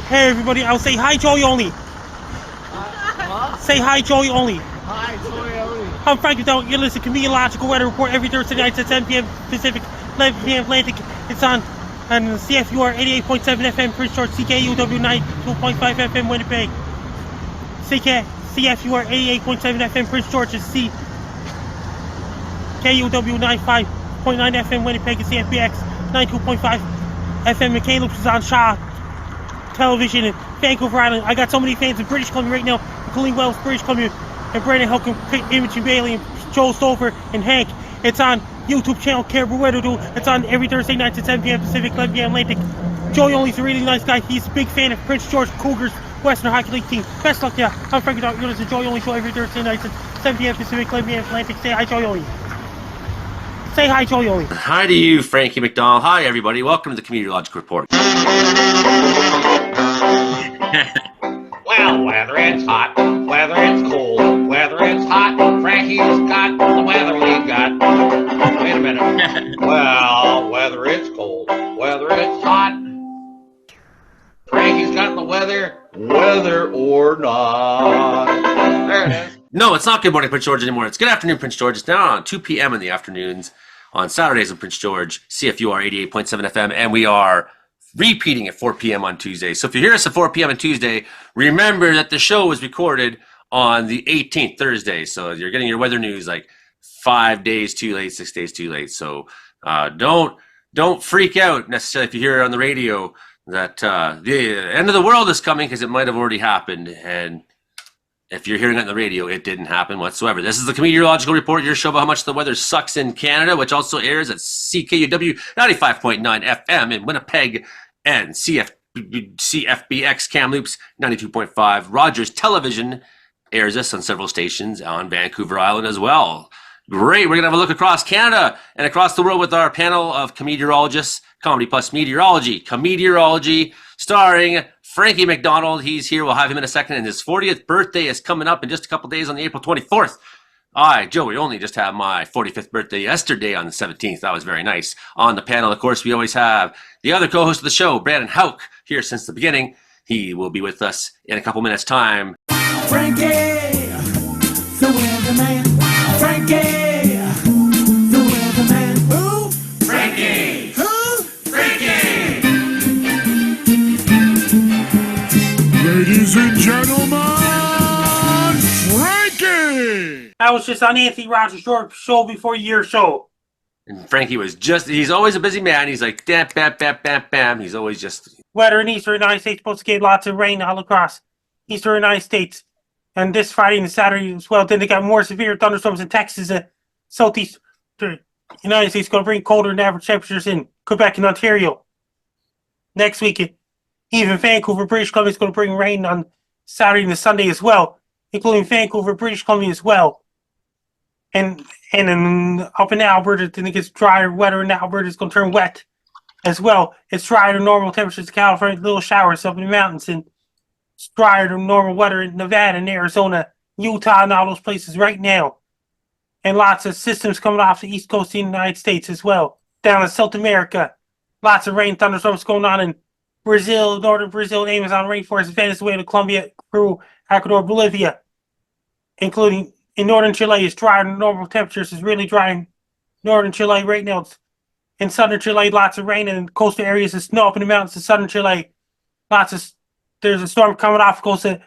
Hey everybody, I'll say hi Joey only. What? Say hi Joey only. Hi, Joey only. I'm Frankie. You're listening to Comedeorological Weather Report every Thursday night at 10 p.m. Pacific, 11 p.m. Atlantic. It's on CFUR 88.7 FM Prince George, CKUW 92.5 FM Winnipeg. CFUR 88.7 FM Prince George is CKUW 95.9 FM Winnipeg, and CFBX 92.5 FM McCaleb is on Shaw Television in Vancouver Island. I got so many fans in British Columbia right now, including Wells, British Columbia, and Brandon Helkin, Imogen Bailey, and Joe Stover, and Hank. It's on YouTube channel Caribou Weather Do. It's on every Thursday night at 10 p.m. Pacific, 11 p.m. Atlantic. Joey Only's a really nice guy. He's a big fan of Prince George Cougars Western Hockey League team. Best luck, yeah. I'm Frankie. You're listening to Joey Only Show every Thursday night at 7 p.m. Pacific, 11 p.m. Atlantic. Say hi, Joey Only. Say hi, Joey Only. Hi to you, Frankie McDonald. Hi, everybody. Welcome to the Comedeorological Report. Well, whether it's hot, whether it's cold, whether it's hot, Frankie's got the weather we got. Wait a minute. Well, whether it's cold, whether it's hot, Frankie's got the weather, whether or not. There it is. No, it's not Good Morning Prince George anymore. It's Good Afternoon Prince George. It's now on 2 p.m. in the afternoons on Saturdays in Prince George, CFUR 88.7 FM, and we are repeating at 4 p.m. on Tuesday. So if you hear us at 4 p.m. on Tuesday, remember that the show was recorded on the 18th, Thursday. So you're getting your weather news like 5 days too late, 6 days too late. So don't freak out necessarily if you hear it on the radio that the end of the world is coming, because it might have already happened. And if you're hearing it on the radio, it didn't happen whatsoever. This is the Comedeorological Report, your show about how much the weather sucks in Canada, which also airs at CKUW 95.9 FM in Winnipeg and CFBX Kamloops 92.5. Rogers Television airs this on several stations on Vancouver Island as well. Great. We're going to have a look across Canada and across the world with our panel of comedeorologists, Comedy Plus Meteorology. Comedeorology, starring Frankie McDonald. He's here. We'll have him in a second. And his 40th birthday is coming up in just a couple days on the April 24th. I, Joey, only just had my 45th birthday yesterday on the 17th. That was very nice. On the panel, of course, we always have the other co-host of the show, Brandon Hauk, here since the beginning. He will be with us in a couple minutes' time. Frankie, the weatherman. Frankie, the weatherman. Who? Frankie! Who? Frankie! Ladies and gentlemen, Frankie! I was just on Anthony Rogers' show before your show. And Frankie was he's always a busy man. He's like, bam, bam, bam, bam, bam. He's always just... Weather in eastern United States supposed to get lots of rain all across eastern United States. And this Friday and Saturday as well. Then they got more severe thunderstorms in Texas and southeast United States. Going to bring colder than average temperatures in Quebec and Ontario. Next week, even Vancouver, British Columbia is going to bring rain on Saturday and Sunday as well, including Vancouver, British Columbia as well. And in, up in Alberta, then it gets drier weather, and Alberta is going to turn wet as well. It's drier than normal temperatures in California, little showers up in the mountains, and it's drier than normal weather in Nevada and Arizona, Utah, and all those places right now. And lots of systems coming off the east coast of the United States as well. Down in South America, lots of rain thunderstorms going on in Brazil, northern Brazil, Amazon rainforest, Venezuela, Colombia, Peru, Ecuador, Bolivia, including in northern Chile. It's drier than normal temperatures. It's really dry in northern Chile right now. In southern Chile, lots of rain, and in coastal areas of snow up in the mountains of southern Chile. There's a storm coming off the coast of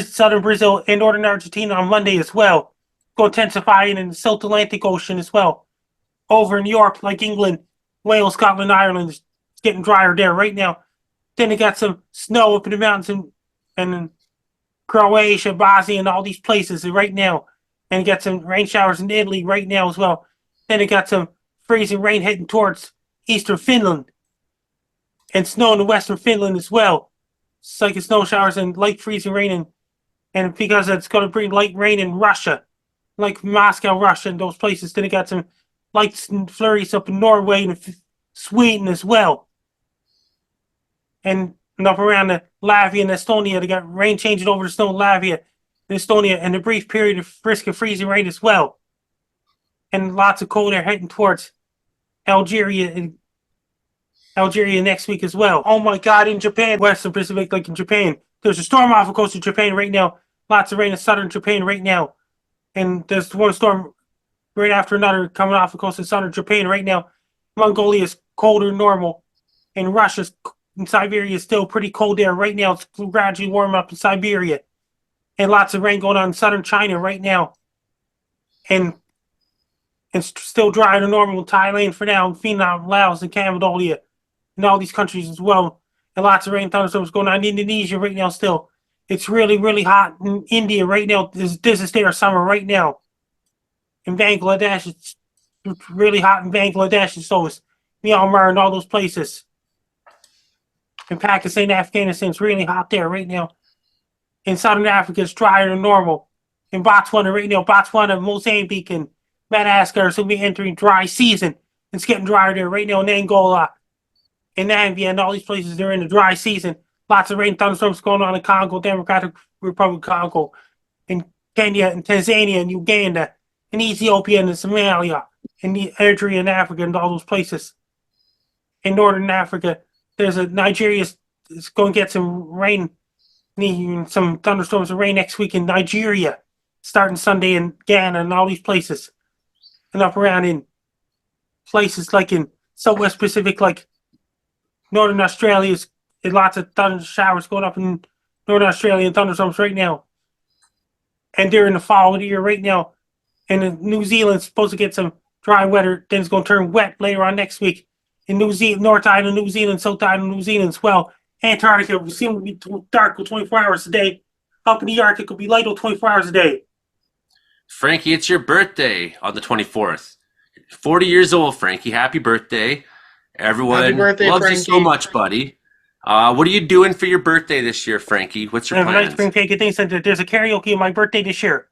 southern Brazil and northern Argentina on Monday as well. It's going to intensify in the South Atlantic Ocean as well. Over in Europe, like England, Wales, Scotland, Ireland, it's getting drier there right now. Then they got some snow up in the mountains and Croatia, Bosnia, and all these places right now. And got some rain showers in Italy right now as well. Then they got some freezing rain heading towards eastern Finland. And snow in the western Finland as well. It's like a snow showers and light freezing rain. And because it's going to bring light rain in Russia, like Moscow, Russia, and those places. Then they got some light flurries up in Norway and Sweden as well. And up around the Latvia and Estonia, they got rain changing over to snow in Latvia and Estonia, and a brief period of risk of freezing rain as well. And lots of cold air heading towards Algeria and Algeria next week as well. Oh my God, in Japan, Western Pacific, like in Japan, there's a storm off the coast of Japan right now. Lots of rain in southern Japan right now. And there's one storm right after another coming off the coast of southern Japan right now. Mongolia is colder than normal. And Russia's in Siberia is still pretty cold there right now. It's gradually warming up in Siberia. And lots of rain going on in southern China right now. And it's still drier than normal in Thailand for now, Vietnam, Laos, and Cambodia. And all these countries as well. And lots of rain thunderstorms going on in Indonesia right now still. It's really, really hot in India right now. This is their summer right now. In Bangladesh, it's really hot in Bangladesh, and so is Myanmar and all those places. In Pakistan, Afghanistan, it's really hot there right now. In Southern Africa, it's drier than normal. In Botswana right now, Botswana, Mozambique, and Madagascar are going to be entering dry season. It's getting drier there right now in Angola. In Zambia and all these places, they're in the dry season. Lots of rain thunderstorms going on in Congo, Democratic Republic of Congo, in Kenya, and Tanzania, and Uganda, and Ethiopia, and Somalia, and Eritrea, and Africa, and all those places. In Northern Africa, there's a Nigeria is going to get some rain, some thunderstorms and rain next week in Nigeria, starting Sunday in Ghana, and all these places. And up around in places like in Southwest Pacific, like Northern Australia's lots of thunder showers going up in Northern Australia and thunderstorms right now. And during the fall of the year right now. And New Zealand's supposed to get some dry weather, then it's going to turn wet later on next week. In New Zealand, North Island, New Zealand, South Island, New Zealand as well. Antarctica will seem to be dark for 24 hours a day. Up in the Arctic, it'll be light for 24 hours a day. Frankie, it's your birthday on the 24th. 40 years old, Frankie. Happy birthday. Everyone Happy birthday, loves you Frankie. so much, buddy. What are you doing for your birthday this year, Frankie? What's your I have a nice plans? spring cake and things. There's a karaoke on my birthday this year.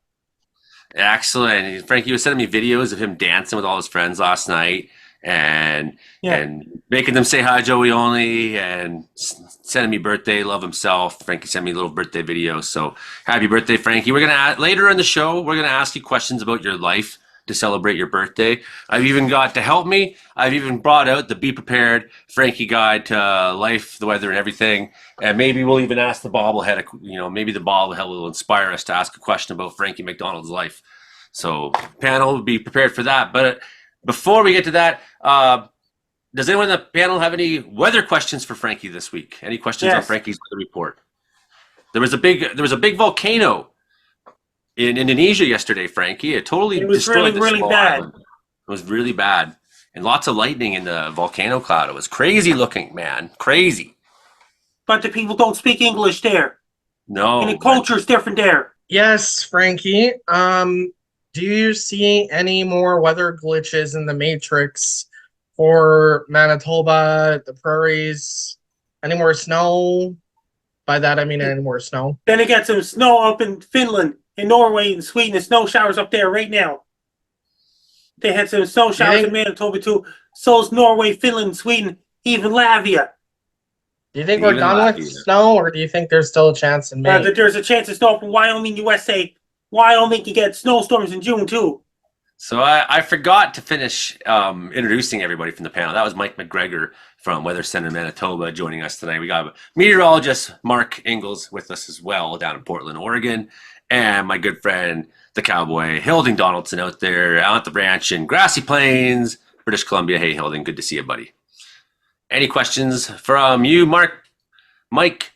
Excellent. Frankie was sending me videos of him dancing with all his friends last night and making them say hi, Joey only, and sending me birthday love himself. Frankie sent me a little birthday video. So happy birthday, Frankie. We're gonna later in the show, we're gonna ask you questions about your life to celebrate your birthday. I've even got to help me. I've even brought out the Be Prepared Frankie guide to life, the weather, and everything. And maybe we'll even ask the bobblehead, maybe the bobblehead will inspire us to ask a question about Frankie McDonald's life. So panel, be prepared for that. But before we get to that, does anyone on the panel have any weather questions for Frankie this week? Any questions on Yes. Frankie's weather report? There was a big volcano in Indonesia yesterday, Frankie. It totally It was destroyed the really small bad. island. It was really bad. And lots of lightning in the volcano cloud. It was crazy looking, man. Crazy. But the people don't speak English there. No. And the culture's different there. Yes, Frankie. Do you see any more weather glitches in the Matrix for Manitoba, the prairies? Any more snow? By that I mean any more snow. Then they got some snow up in Finland, in Norway, and Sweden. The snow showers up there right now. They had some snow showers in Manitoba too. So's Norway, Finland, Sweden, even Latvia. Do you think we're Even done Latvia. with snow, or do you think there's still a chance in May? There's a chance of snow up in Wyoming, USA. Wyoming can get snowstorms in June too. So I forgot to finish introducing everybody from the panel. That was Mike McGregor from Weather Center Manitoba joining us tonight. We got meteorologist Mark Ingalls with us as well down in Portland, Oregon, and my good friend, the cowboy, Hilding Donaldson out there out at the ranch in Grassy Plains, British Columbia. Hey, Hilding, good to see you, buddy. Any questions from you, Mark, Mike,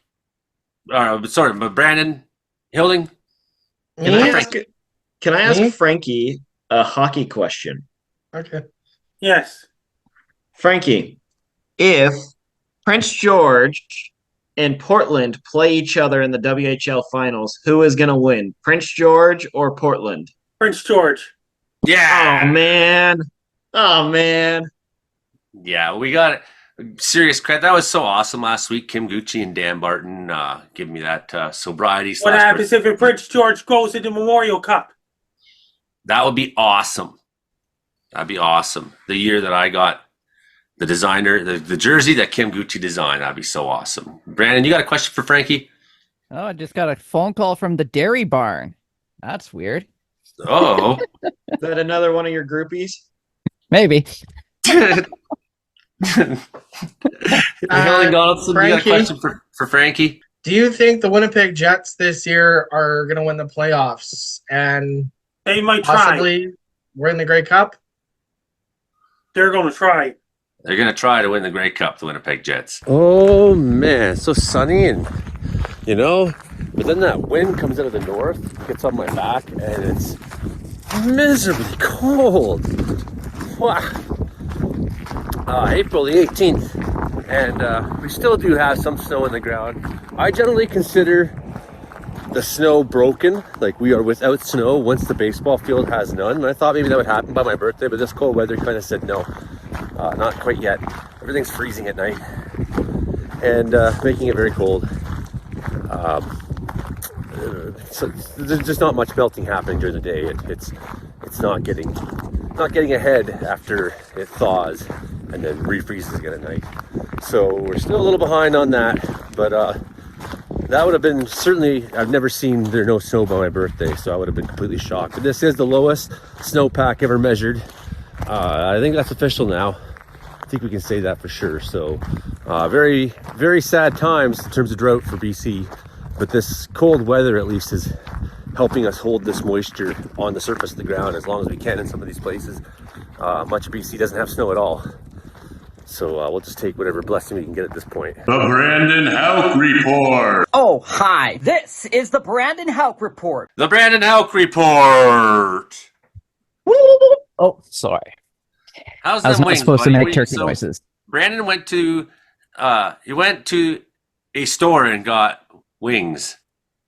Brandon, Hilding? Can I ask Me? Frankie a hockey question? Okay. Yes. Frankie, if Prince George and Portland play each other in the WHL finals, who is going to win? Prince George or Portland? Prince George. Yeah. Oh, man. Oh, man. Yeah, we got it. Serious credit. That was so awesome last week. Kim Gucci and Dan Barton giving me that sobriety. What happens if Prince George goes to the Memorial Cup? That would be awesome. That'd be awesome. The year that I got the designer, the jersey that Kim Gucci designed, that'd be so awesome. Brandon, you got a question for Frankie? Oh, I just got a phone call from the dairy barn. That's weird. Oh. Is that another one of your groupies? Maybe. Helen Donaldson, you got a Frankie? question for Frankie? Do you think the Winnipeg Jets this year are going to win the playoffs and They might try. possibly win the Grey Cup? They're going to try. They're going to try to win the Grey Cup, the Winnipeg Jets. Oh, man. It's so sunny and, but then that wind comes out of the north, gets on my back, and it's miserably cold. Wow. April the 18th, and we still do have some snow on the ground. I generally consider the snow broken, like we are without snow once the baseball field has none. And I thought maybe that would happen by my birthday, but this cold weather kind of said no, not quite yet. Everything's freezing at night and making it very cold. So there's just not much melting happening during the day. It's not getting ahead after it thaws and then refreezes again at night. So we're still a little behind on that, but that would have been certainly, I've never seen there no snow by my birthday, so I would have been completely shocked. But this is the lowest snowpack ever measured. I think that's official now. I think we can say that for sure. So very, very sad times in terms of drought for BC, but this cold weather at least is helping us hold this moisture on the surface of the ground as long as we can in some of these places. Much of BC doesn't have snow at all. So we'll just take whatever blessing we can get at this point. The Brandon Houck Report. Oh, hi. This is the Brandon Houck Report. The Brandon Houck Report. Oh, sorry. How's I was them not wings, supposed buddy? to make turkey So noises. Brandon went to a store and got wings.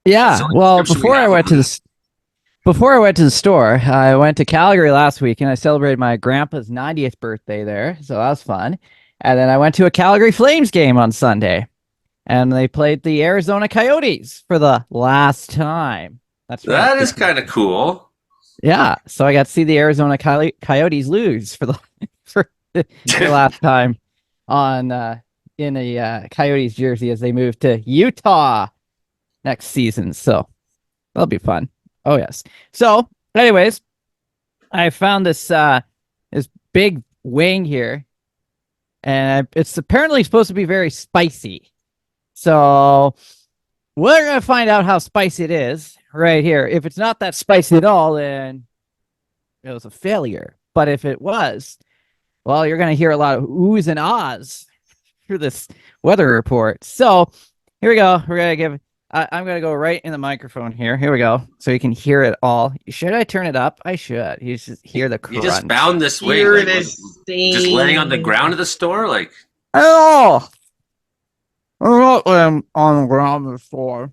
Yeah. So Well, should we before I have went them? to the store, I went to Calgary last week and I celebrated my grandpa's 90th birthday there. So that was fun. And then I went to a Calgary Flames game on Sunday and they played the Arizona Coyotes for the last time. That's right. That is kind of cool. Yeah. So I got to see the Arizona Coyotes lose for the last time in a Coyotes jersey as they move to Utah next season. So that'll be fun. Oh yes. So, anyways, I found this big wing here, and it's apparently supposed to be very spicy. So we're gonna find out how spicy it is right here. If it's not that spicy at all, then it was a failure. But if it was, well, you're gonna hear a lot of oohs and ahs through this weather report. So here we go. We're gonna give. I'm going to go right in the microphone here. Here we go. So you can hear it all. Should I turn it up? I should. You just hear the crunch. You just found this wing. Here Like, it is. just laying on the ground of the store? Like, Oh! I'm not on the ground before.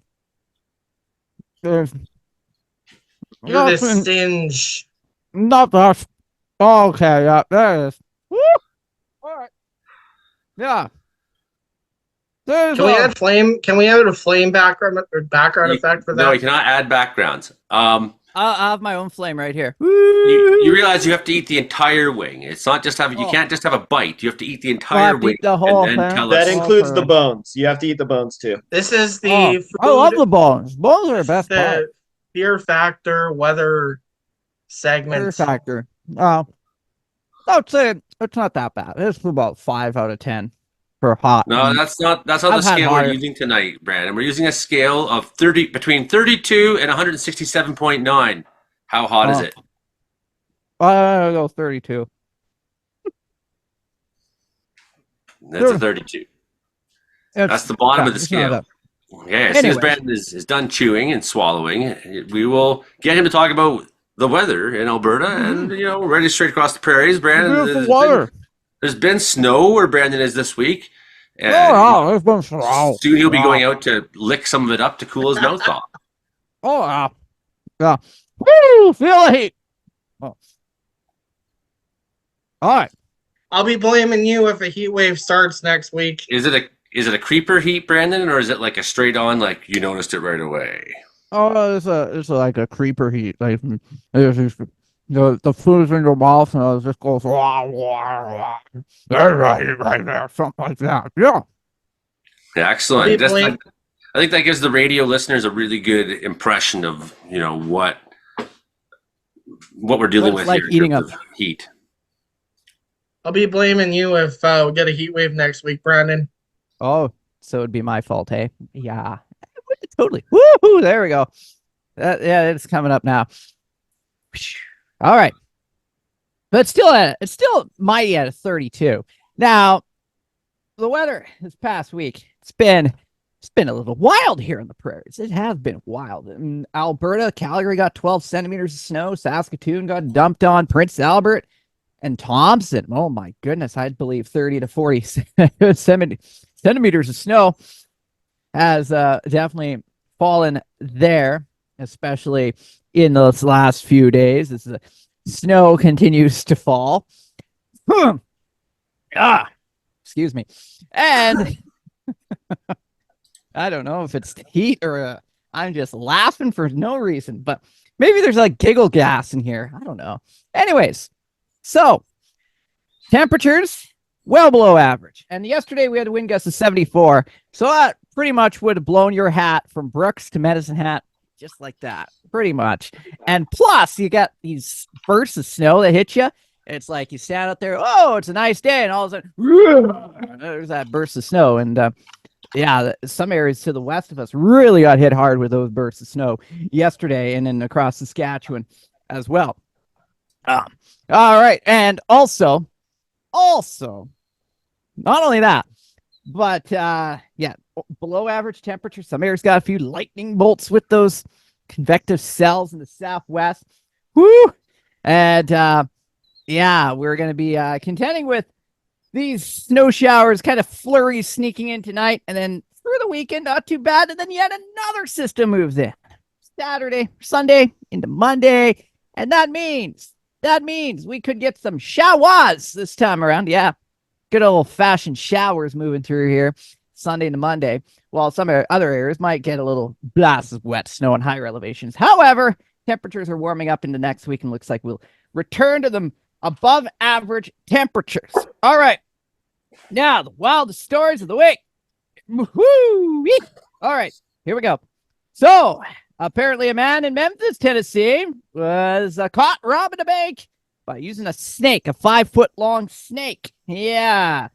There's You're the nothing, stinge. not that. Okay, yeah, there it is. Woo! All right. Yeah. There's Can we add flame? Can we add a flame background effect for that? no, you cannot add backgrounds. I'll have my own flame right here. You realize you have to eat the entire wing. It's not just you can't just have a bite. You have to eat the entire have to wing eat the whole and then thing? tell That us. includes the bones. You have to eat the bones too. This is the Oh, food, I love the bones. Bones are the best the part. Fear Factor weather segment. Fear factor. I would say it's not that bad. It's about 5 out of 10 for hot. No, that's not the I've had scale higher. we're using tonight, Brandon. We're using a scale of between 32 and 167.9. How hot is Oh. it? I'll go 32. That's a 32. That's the bottom of the it's not scale. that- Okay, as soon as Anyways. Brandon is done chewing and swallowing, we will get him to talk about the weather in Alberta and, ready straight across the prairies. Brandon, Beautiful water. there's been snow where Brandon is this week. And Oh, there's been snow. soon he'll be going out to lick some of it up to cool his mouth off. Oh, yeah. Yeah. Woo! Feel the heat. Oh. All right. I'll be blaming you if a heat wave starts next week. Is it a creeper heat, Brandon, or is it like a straight on, like you noticed it right away? Oh, it's like a creeper heat. Like the food's in your mouth and it just goes wah, wah, wah. There's a heat right there, something like that. Yeah. Yeah, excellent. People- I think that gives the radio listeners a really good impression of what we're dealing What with it's like here in eating terms of heat. I'll be blaming you if we get a heat wave next week, Brandon. Oh, so it'd be my fault, hey? Yeah, totally. Woohoo! There we go. Yeah, it's coming up now. All right, but it's still mighty at a 32. Now, the weather this past week, it's been a little wild here in the prairies. It has been wild. In Alberta, Calgary got 12 centimeters of snow. Saskatoon got dumped on. Prince Albert and Thompson. Oh my goodness, I'd believe 30 to 40 centimeters of snow has definitely fallen there, especially in those last few days as the snow continues to fall. Excuse me. And I don't know if it's the heat or I'm just laughing for no reason, but maybe there's like giggle gas in here. I don't know. Anyways, so temperatures well below average. And yesterday we had a wind gust of 74. So that pretty much would have blown your hat from Brooks to Medicine Hat just like that, pretty much. And plus, you got these bursts of snow that hit you. It's like you stand out there, oh, it's a nice day, and all of a sudden, there's that burst of snow. And yeah, some areas to the west of us really got hit hard with those bursts of snow yesterday, and then across Saskatchewan as well. All right, and also, not only that, but yeah, below average temperature. Some areas got a few lightning bolts with those convective cells in the southwest. Woo! And yeah, we're going to be contending with these snow showers, kind of flurries sneaking in tonight, and then through the weekend, not too bad. And then yet another system moves in Saturday, Sunday, into Monday, and that means we could get some showers this time around. Yeah, good old fashioned showers moving through here Sunday to Monday, while some other areas might get a little blast of wet snow on higher elevations. However, temperatures are warming up into next week, and looks like we'll return to them above average temperatures. All right. Now, the wildest stories of the week. Woo-hoo! All right, here we go. So, apparently a man in Memphis, Tennessee was caught robbing a bank by using a snake, a 5-foot-long snake. Yeah,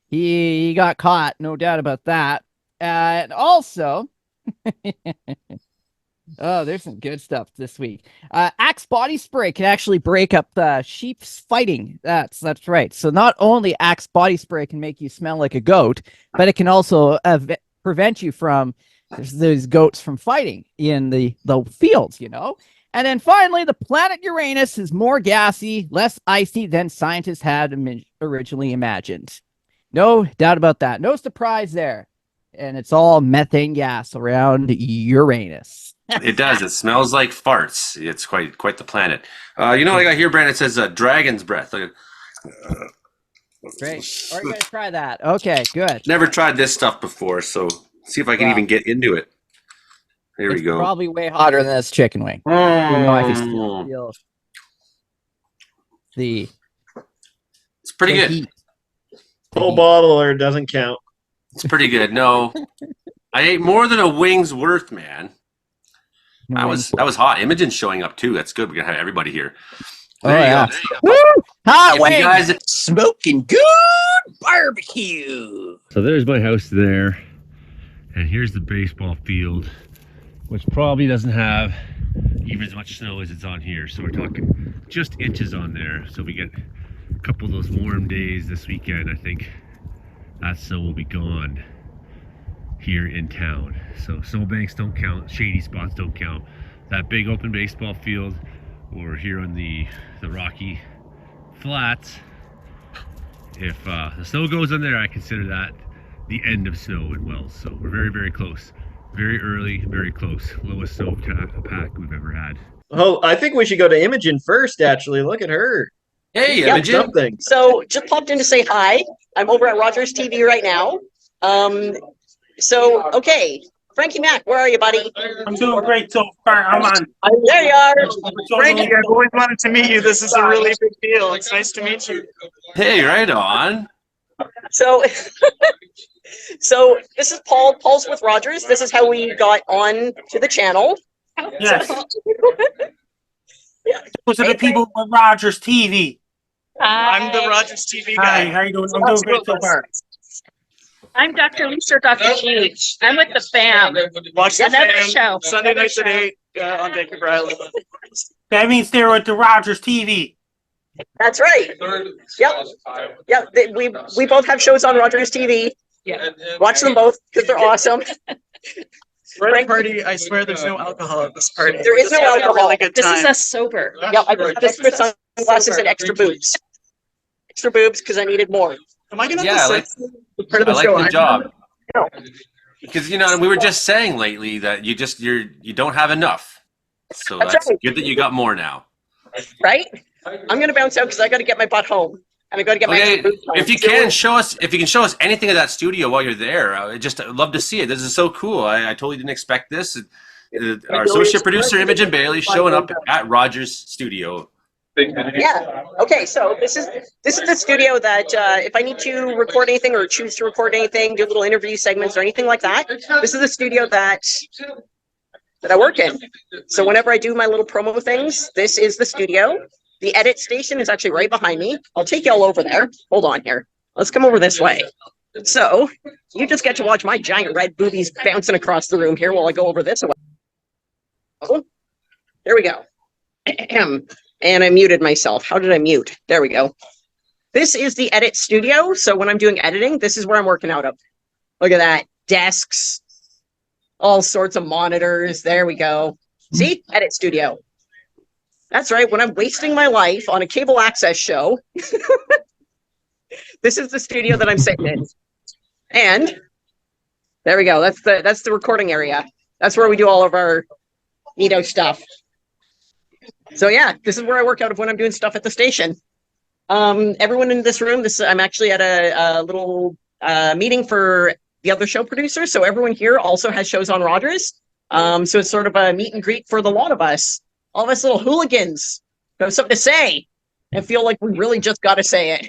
he got caught, no doubt about that. And also, oh, there's some good stuff this week. Axe body spray can actually break up sheep's fighting. That's right. So not only Axe body spray can make you smell like a goat, but it can also prevent you from those goats from fighting in the fields, you know? And then finally, the planet Uranus is more gassy, less icy than scientists had originally imagined. No doubt about that. No surprise there. And it's all methane gas around Uranus. It does. It smells like farts. It's quite the planet. You know, like I hear Brandon says, dragon's breath. Great. Are you going to try that? Okay, good. Never tried this stuff before, so see if I can even get into it. Here we go. Probably way hotter than this chicken wing. Even though I can still feel It's pretty good. Heat. Full bottle or doesn't count. It's pretty good. No, I ate more than a wing's worth, man. That was hot. Imogen's showing up too. That's good. We're gonna have everybody here. There you go. Woo! Hot wing. Guys, Smoking good barbecue. So there's my house there, and here's the baseball field, which probably doesn't have even as much snow as it's on here. So we're talking just inches on there. So we get a couple of those warm days this weekend. I think that snow will be gone here in town. So snowbanks don't count, shady spots don't count. That big open baseball field, or here on the rocky flats, if the snow goes on there, I consider that the end of snow in Wells. So we're very, very close. Very early, very close. Lowest snow pack we've ever had. Oh, I think we should go to Imogen first, actually. Look at her. hey, Got Imogen. something. So just popped in to say hi. I'm over at Rogers TV right now. So, okay. Frankie Mac, where are you, buddy? I'm doing great so far. I'm on. There you are. Frankie, I've always wanted to meet you. This is a really big deal. It's nice to meet you. Hey, right on. So, so this is Paul. Paul's with Rogers. This is how we got on to the channel. Yes. Those are the people with Rogers TV. I'm the Rogers TV Hi, guy. how you doing? I'm doing great so far. I'm Dr. Lisa, Dr. Huge. I'm with the fam. Watch the Another fam. show. Sunday nights at 8 on Vancouver Island. That means they're at the Rogers TV. That's right. Yep. Yep. We both have shows on Rogers TV. Yeah. Watch them both because they're awesome. We're at a party. I swear there's no alcohol at this party. There is no Just having a alcohol. Really good This time. is us sober. Yep. I brought extra sunglasses and extra boobs. Extra boobs because I needed more. Am I gonna Yeah, have I to like, say part of I the like show? the job. No. Because we were just saying lately that you don't have enough. So That's that's right. good that you got more now. Right? I'm gonna bounce out because I got to get my butt home, and I got to get my Okay, extra boots home. if you can show us anything of that studio while you're there, I'd love to see it. This is so cool. I totally didn't expect this. Our associate producer Imogen Bailey showing up at Rogers Studio. Yeah. Okay. So this is the studio that if I need to record anything or choose to record anything, do little interview segments or anything like that, this is the studio that I work in. So whenever I do my little promo things, this is the studio. The edit station is actually right behind me. I'll take y'all over there. Hold on here. Let's come over this way. So you just get to watch my giant red boobies bouncing across the room here while I go over this way. Oh, there we go. And I muted myself. How did I mute? There we go. This is the edit studio. So when I'm doing editing, this is where I'm working out of. Look at that. Desks, all sorts of monitors. There we go. See? Edit studio. That's right. When I'm wasting my life on a cable access show, this is the studio that I'm sitting in. And there we go. That's the recording area. That's where we do all of our neato stuff. So yeah, this is where I work out of when I'm doing stuff at the station. Everyone in this room, I'm actually at a little meeting for the other show producers. So everyone here also has shows on Rogers. So it's sort of a meet and greet for the lot of us. All of us little hooligans who have something to say and feel like we really just got to say it.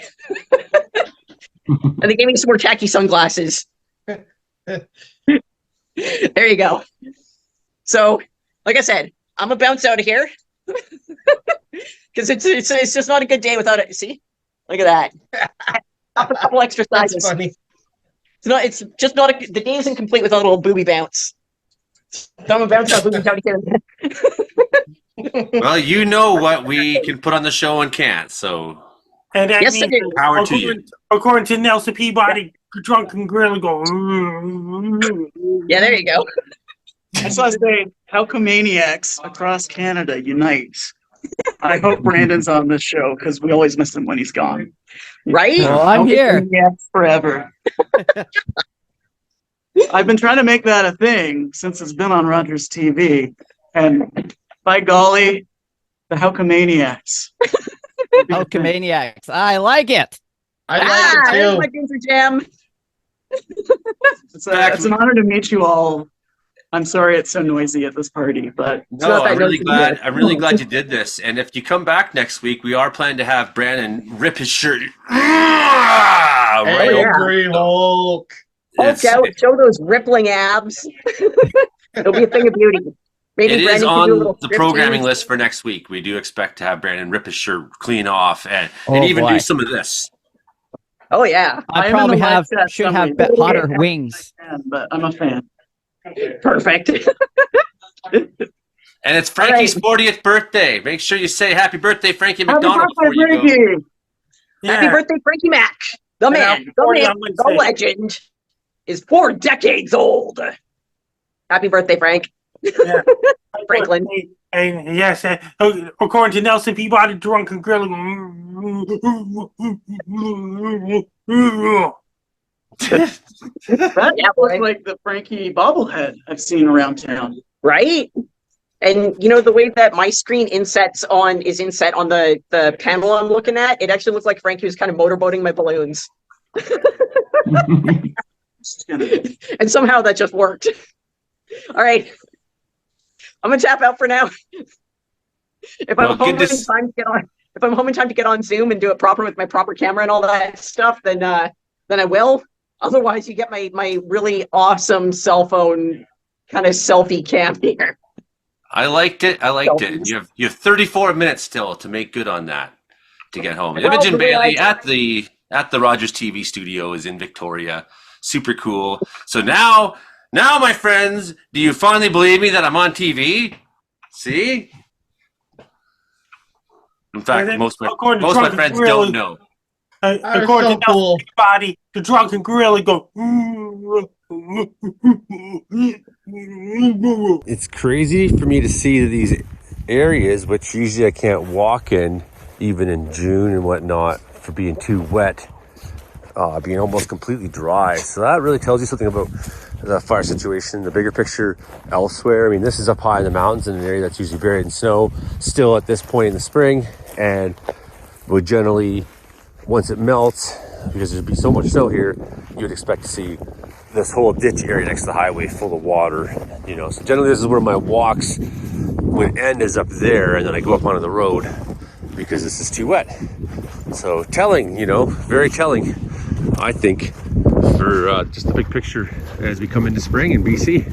And they gave me some more tacky sunglasses. There you go. So, like I said, I'm gonna bounce out of here because it's just not a good day without it. See, look at that. Up a couple extra sizes. That's funny. It's just not the day isn't complete without a little booby bounce. So I'm gonna bounce out booby out here. Well, you know what we can put on the show and can't. So And that Yes, I means, do. power to you. according to Nelson Peabody, drunken gorilla go. Yeah, there you go. I just want to say, Halcomaniacs across Canada unite. I hope Brandon's on this show because we always miss him when he's gone. Right? Well, I'm here. Halcomaniacs forever. I've been trying to make that a thing since it's been on Rogers TV, and by golly, the Halcomaniacs. Alchemaniacs. I like it. I There's like it too. my ginger jam. It's an honor to meet you all. I'm sorry it's so noisy at this party, but No, not that I'm really noisy glad. yet. I'm really glad you did this. And if you come back next week, we are planning to have Brandon rip his shirt. Right yeah. Angry Hulk. Hulk out, show those rippling abs. It'll be a thing of beauty. Maybe It is Brandon can on do a little the striptease. programming list for next week. We do expect to have Brandon rip his shirt clean off and Oh, even boy. do some of this. Oh yeah, I I'm probably in the have live chat should have somewhere. hotter wings. but I'm a fan. perfect. And it's Frankie's 40th birthday. Make sure you say happy birthday, Frankie Happy McDonald, before birthday, you go. Frankie! Happy birthday, Frankie Mac. The And man, I'm the 40 man, on the Wednesday. legend is 4 decades old. Happy birthday, Frank. Yeah. Franklin. And yes, according to Nelson Peabody, drunken gorilla. That looks like the Frankie bobblehead I've seen around town. Right? And you know the way that my screen inset on the panel I'm looking at, it actually looks like Frankie was kind of motorboating my balloons. And somehow that just worked. All right. I'm gonna tap out for now. If I'm home in time to get on Zoom and do it proper with my proper camera and all that stuff, then I will. Otherwise, you get my really awesome cell phone kind of selfie cam here. I liked it. You have 34 minutes still to make good on that. to get home. Well, Imogen the way Bailey I- at the Rogers TV studio is in Victoria. Super cool. So now, my friends, do you finally believe me that I'm on TV? See? In fact, most of my friends don't know. According to cool. Body, the drunken gorilla go. It's crazy for me to see these areas, which usually I can't walk in, even in June and whatnot, for being too wet, being almost completely dry. So that really tells you something about the fire situation, the bigger picture elsewhere. I mean, this is up high in the mountains in an area that's usually buried in snow still at this point in the spring, and would generally, once it melts, because there'd be so much snow here, you would expect to see this whole ditch area next to the highway full of water, you know. So generally this is where my walks would end, is up there, and then I go up onto the road because this is too wet. So telling, you know, very telling, I think, for just the big picture as we come into spring in BC.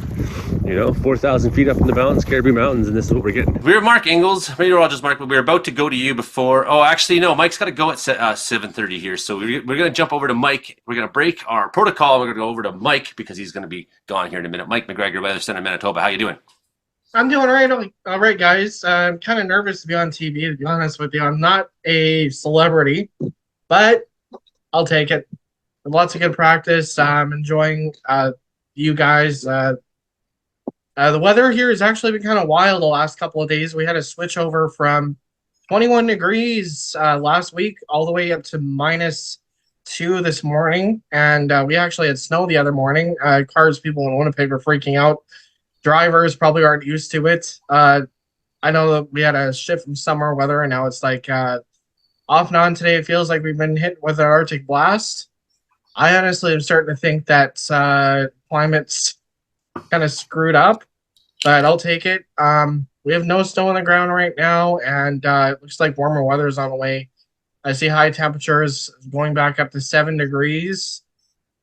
You know, 4,000 feet up in the mountains, Caribou Mountains, and this is what we're getting. We're Mark Ingalls, meteorologist Mark, but we're about to go to you before. Oh, actually, no, Mike's got to go at 7:30 here, so we're going to jump over to Mike. We're going to break our protocol. We're going to go over to Mike because he's going to be gone here in a minute. Mike McGregor, Weather Center, Manitoba. How you doing? I'm doing all right, guys. I'm kind of nervous to be on TV, to be honest with you. I'm not a celebrity, but I'll take it. Lots of good practice. I'm enjoying you guys. The weather here has actually been kind of wild the last couple of days. We had a switch over from 21 degrees last week all the way up to -2 this morning. And we actually had snow the other morning. Cars, people in Winnipeg were freaking out. Drivers probably aren't used to it. I know that we had a shift from summer weather, and now it's like off and on today. It feels like we've been hit with an Arctic blast. I honestly am starting to think that climate's kind of screwed up, but I'll take it. We have no snow on the ground right now, and it looks like warmer weather is on the way. I see high temperatures going back up to 7 degrees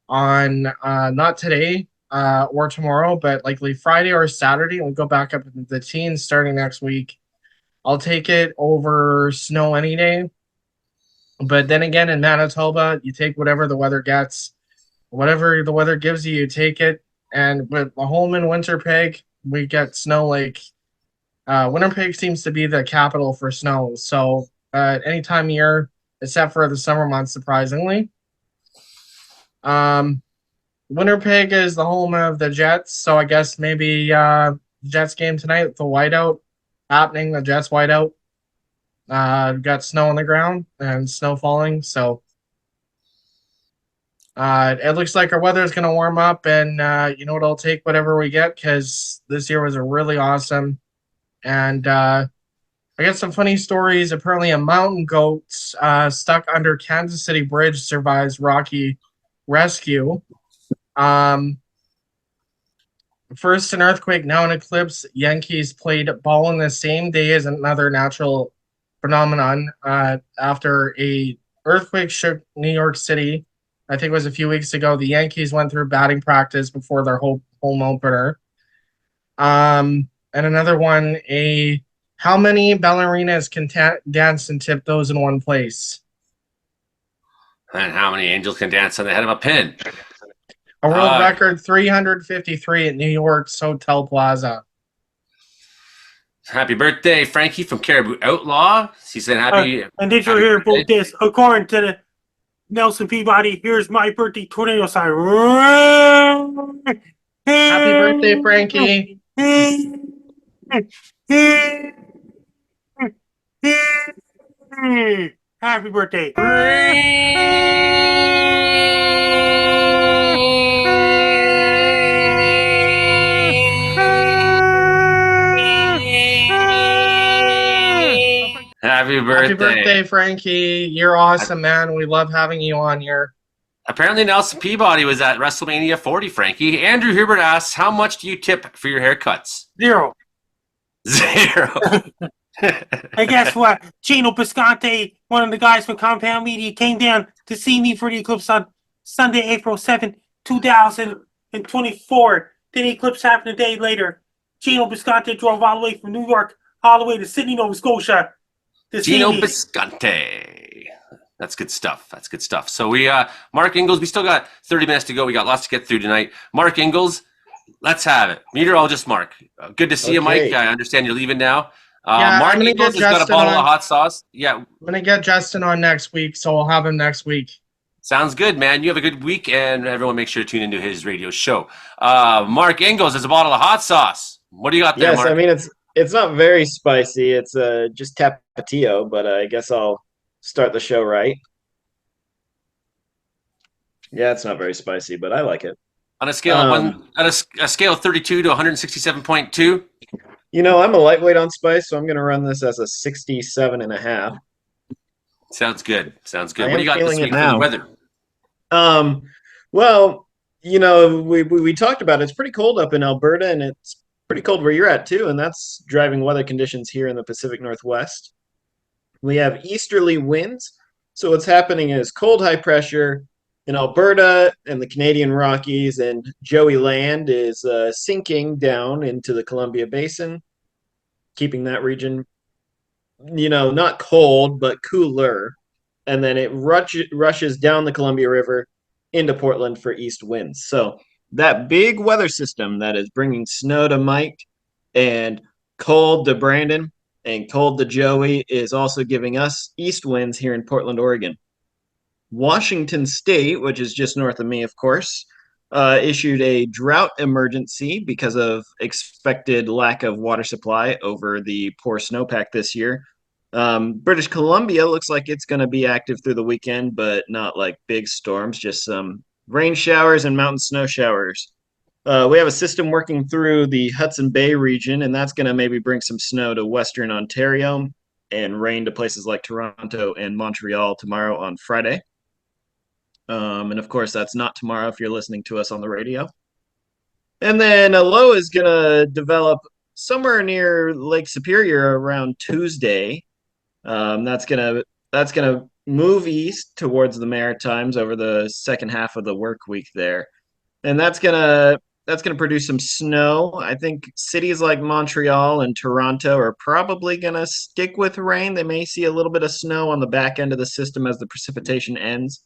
on not today or tomorrow, but likely Friday or Saturday. We'll go back up into the teens starting next week. I'll take it over snow any day. But then again, in Manitoba, you take whatever the weather gets. Whatever the weather gives you, you take it. And with the home in Winnipeg, we get snow like Winnipeg seems to be the capital for snow. So any time of year, except for the summer months, surprisingly. Winnipeg is the home of the Jets, so I guess maybe Jets game tonight, the whiteout happening, the Jets whiteout. Got snow on the ground and snow falling, so it looks like our weather is going to warm up, and you know what, I'll take whatever we get because this year was a really awesome. And I got some funny stories. Apparently, a mountain goat stuck under Kansas City Bridge survives rocky rescue. First an earthquake, now an eclipse. Yankees played ball in the same day as another natural phenomenon after a earthquake shook New York City. I think it was a few weeks ago. The Yankees went through batting practice before their home opener. And another one, how many ballerinas can dance and tip those in one place? And how many angels can dance on the head of a pin? A world record 353 at New York's Hotel Plaza. Happy birthday, Frankie from Caribou Outlaw. He said happy. And did you hear about this? According to the Nelson Peabody, here's my birthday tornado sign. Happy birthday, Frankie. Happy birthday. Happy birthday. Happy birthday, Frankie. You're awesome, man. We love having you on here. Apparently Nelson Peabody was at WrestleMania 40, Frankie. Andrew Hubert asks, how much do you tip for your haircuts? 0. 0. And guess what? Gino Bisconte, one of the guys from Compound Media, came down to see me for the eclipse on Sunday, April 7th, 2024. Then the eclipse happened a day later. Gino Bisconte drove all the way from New York all the way to Sydney, Nova Scotia to Gino see me. Bisconte. That's good stuff. That's good stuff. So we, Mark Ingalls, we still got 30 minutes to go. We got lots to get through tonight. Mark Ingalls, let's have it. Meteorologist Mark. Good to see you, Mike. Okay. I understand you're leaving now. Yeah, Mark I'm gonna Ingalls get has got a Justin bottle on. of hot sauce. Yeah, I'm gonna get Justin on next week, so I'll have him next week. sounds good, man. You have a good week, and everyone make sure to tune into his radio show. Mark Ingalls has a bottle of hot sauce. What do you got there, Yes, Mark? I mean it's not very spicy. It's just Tapatio, but I guess I'll start the show right. Yeah, it's not very spicy, but I like it. On a scale of a scale of 32 to 167.2. You know, I'm a lightweight on spice, so I'm going to run this as a 67.5. Sounds good. Sounds good. I What do you am got this feeling it week for the now. weather? Well, you know, we talked about it. It's pretty cold up in Alberta, and it's pretty cold where you're at too, and that's driving weather conditions here in the Pacific Northwest. We have easterly winds, so what's happening is cold high pressure in Alberta and the Canadian Rockies and Joey Land is sinking down into the Columbia Basin, keeping that region, you know, not cold, but cooler. And then it rushes down the Columbia River into Portland for east winds. So that big weather system that is bringing snow to Mike and cold to Brandon and cold to Joey is also giving us east winds here in Portland, Oregon. Washington State, which is just north of me, of course, issued a drought emergency because of expected lack of water supply over the poor snowpack this year. British Columbia looks like it's going to be active through the weekend, but not like big storms, just some rain showers and mountain snow showers. We have a system working through the Hudson Bay region, and that's going to maybe bring some snow to Western Ontario and rain to places like Toronto and Montreal tomorrow on Friday. And of course, that's not tomorrow if you're listening to us on the radio. And then a low is going to develop somewhere near Lake Superior around Tuesday. That's gonna move east towards the Maritimes over the second half of the work week there, and that's gonna produce some snow. I think cities like Montreal and Toronto are probably gonna stick with rain. They may see a little bit of snow on the back end of the system as the precipitation ends.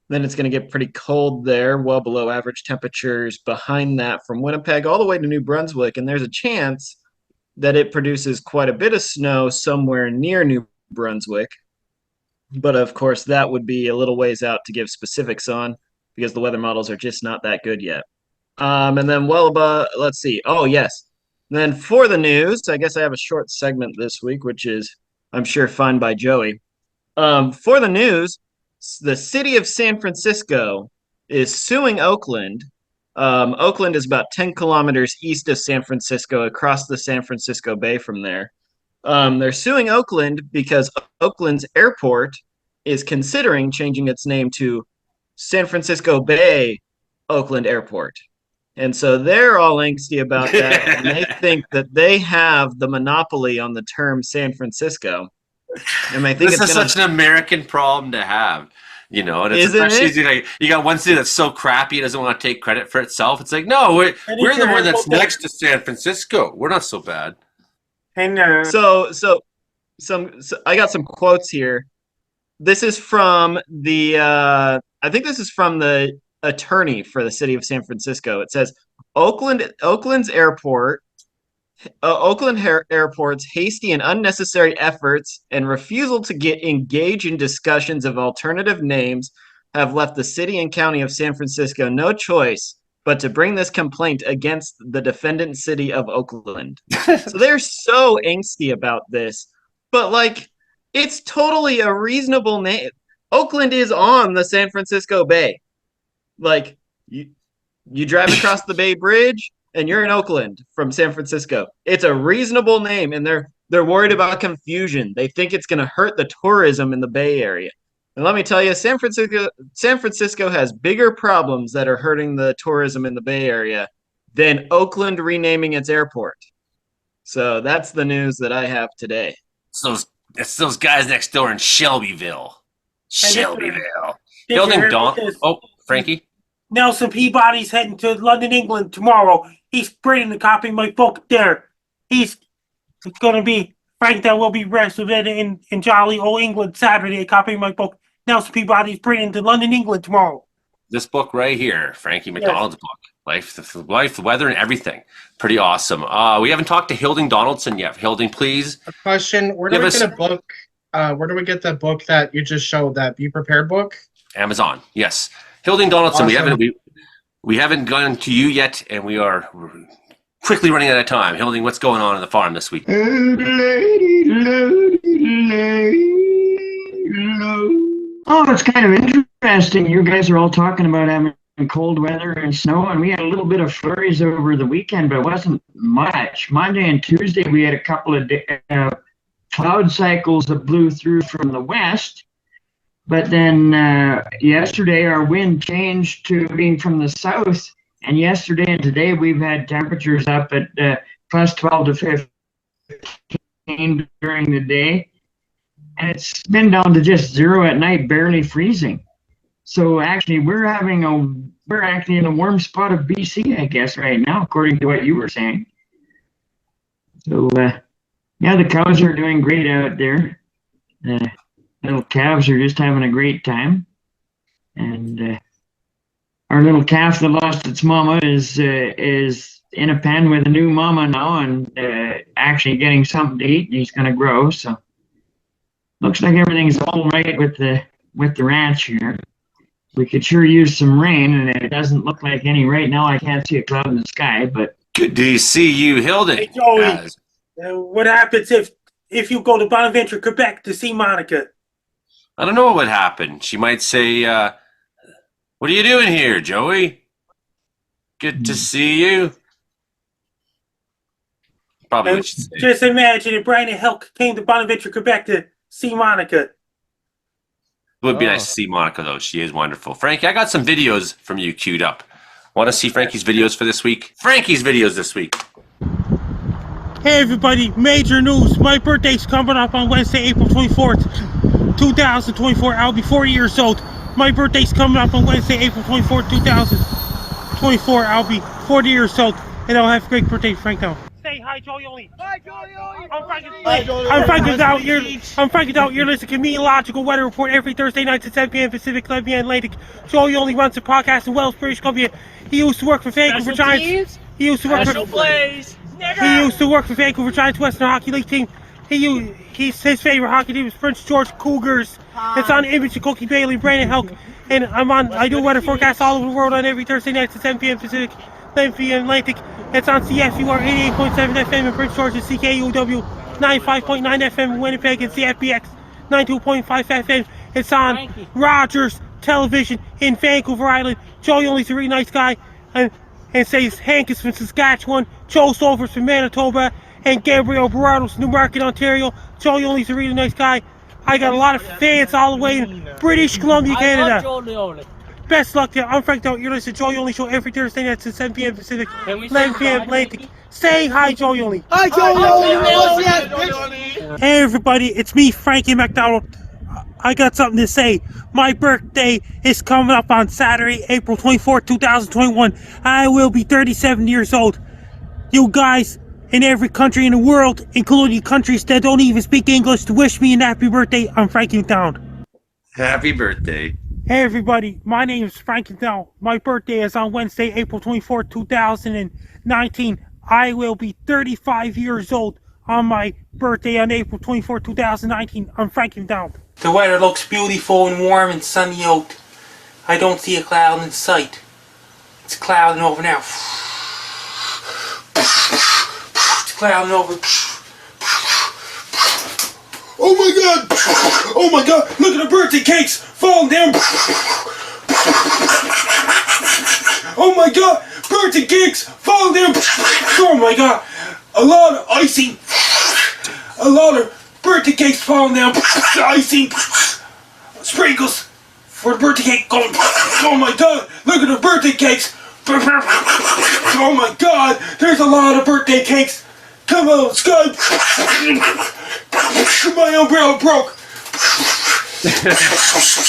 Then it's going to get pretty cold there, well below average temperatures behind that from Winnipeg all the way to New Brunswick. And there's a chance that it produces quite a bit of snow somewhere near New Brunswick. But of course, that would be a little ways out to give specifics on because the weather models are just not that good yet. And then well above, let's see. Oh, yes. And then for the news, I guess I have a short segment this week, which is, I'm sure, fine by Joey. For the news, the city of San Francisco is suing Oakland. Oakland is about 10 kilometers east of San Francisco, across the San Francisco Bay from there. They're suing Oakland because Oakland's airport is considering changing its name to San Francisco Bay Oakland Airport. And so they're all angsty about that, and they think that they have the monopoly on the term San Francisco. And I think this is such an American problem to have, you know. And it's especially like you got one city that's so crappy it doesn't want to take credit for itself. It's like, no, we're the one that's next to San Francisco. We're not so bad. And so I got some quotes here. This is from the I think this is from the attorney for the city of San Francisco. It says Oakland's airport. Oakland Airport's hasty and unnecessary efforts and refusal to engage in discussions of alternative names have left the city and county of San Francisco no choice but to bring this complaint against the defendant city of Oakland. So they're so angsty about this, but like, it's totally a reasonable name. Oakland is on the San Francisco Bay. Like, you drive across the Bay Bridge, and you're in Oakland from San Francisco. It's a reasonable name, and they're worried about confusion. They think it's going to hurt the tourism in the Bay Area. And let me tell you, San Francisco has bigger problems that are hurting the tourism in the Bay Area than Oakland renaming its airport. So that's the news that I have today. It's those guys next door in Shelbyville. Building Donk. Oh, Frankie? Nelson Peabody's heading to London, England tomorrow. He's printing a copy of my book there. It's going to be Frank, that will be represented in jolly old England Saturday, copying my book, Nelson Peabody's Britain to London, England tomorrow. This book right here, Frankie McDonald's book. Life, the weather, and everything. Pretty awesome. We haven't talked to Hilding Donaldson yet. Hilding, please. A question: where do we get a book? Where do we get the book that you just showed? That Be Prepared book? Amazon. Yes, Hilding Donaldson. Awesome. We haven't gone to you yet, and we're quickly running out of time. Hilding, what's going on the farm this week? Oh, it's kind of interesting. You guys are all talking about having cold weather and snow, and we had a little bit of flurries over the weekend, but it wasn't much. Monday and Tuesday, we had a couple of cloud cycles that blew through from the west, but then yesterday our wind changed to being from the south, and yesterday and today we've had temperatures up at plus 12 to 15 during the day. And it's been down to just 0 at night, barely freezing. So actually, we're actually in a warm spot of BC, I guess, right now, according to what you were saying. So yeah, the cows are doing great out there. The little calves are just having a great time, and our little calf that lost its mama is in a pen with a new mama now, and actually getting something to eat. And he's going to grow, so. Looks like everything's all right with the ranch here. We could sure use some rain, and it doesn't look like any right now. I can't see a cloud in the sky, but good to see you, Hilding. Hey, Joey, what happens if you go to Bonaventure, Quebec to see Monica? I don't know what would happen. She might say, "What are you doing here, Joey? Good to see you." Probably what she'd say. Just imagine if Brian and Helk came to Bonaventure, Quebec to see Monica. It would be nice to see Monica, though. She is wonderful. Frankie, I got some videos from you queued up. Want to see Frankie's videos for this week? Frankie's videos this week. Hey everybody, major news. My birthday's coming up on Wednesday, April 24th, 2024. I'll be 40 years old. My birthday's coming up on Wednesday, April 24th, 2024. I'll be 40 years old, and I'll have a great birthday, Frank now. Say hi, Joey Oli. Hi, Joey Oli. I'm Frankie Dow. You're listening to Meteorological Weather Report every Thursday night at 7 p.m. Pacific, 11 p.m. Atlantic. Joey Oli runs a podcast in Wells, British Columbia. He used to work for Vancouver Giants. He used to work for Vancouver Giants Western Hockey League team. His favorite hockey team is Prince George Cougars. It's on Imogen, Cookie Bailey, Brandon Helk, and I do weather forecasts all over the world on every Thursday night at 7 p.m. Pacific, 11 p.m. Atlantic. It's on CFUR 88.7 FM in Prince George, and CKUW 95.9 FM in Winnipeg, and CFBX 92.5 FM. It's on Rogers Television in Vancouver Island. Joey Oli's a really nice guy, and says Hank is from Saskatchewan, Joe Solvers from Manitoba, and Gabriel Berardo's New Market, Ontario. Joey Oli's a really nice guy. I got a lot of fans all the way in British Columbia, Canada. Best luck to you. I'm Frank Dow. You're listening to Joey Oli Show every Thursday night at 7 p.m. Pacific, 11 p.m. Atlantic. Say hi, Joey Oli. Hi, Joey Oli. Hey, everybody. It's me, Frankie McDonald. I got something to say. My birthday is coming up on Saturday, April 24th, 2021. I will be 37 years old. You guys in every country in the world, including countries that don't even speak English, to wish me a happy birthday. I'm Frankie McDonald. Happy birthday. Hey everybody, my name is Frankie McDonald. My birthday is on Wednesday, April 24th, 2019. I will be 35 years old on my birthday on April 24th, 2019. I'm Frankie McDonald. The weather looks beautiful and warm and sunny out. I don't see a cloud in sight. It's clouding over now. It's clouding over. Oh my god! Oh my god! Look at the birthday cakes falling down! Oh my god! Birthday cakes falling down! Oh my god! A lot of icing! A lot of birthday cakes falling down! Icing! Sprinkles for the birthday cake going! Oh my god! Look at the birthday cakes! Oh my god! There's a lot of birthday cakes! Come on, Sky! My umbrella broke!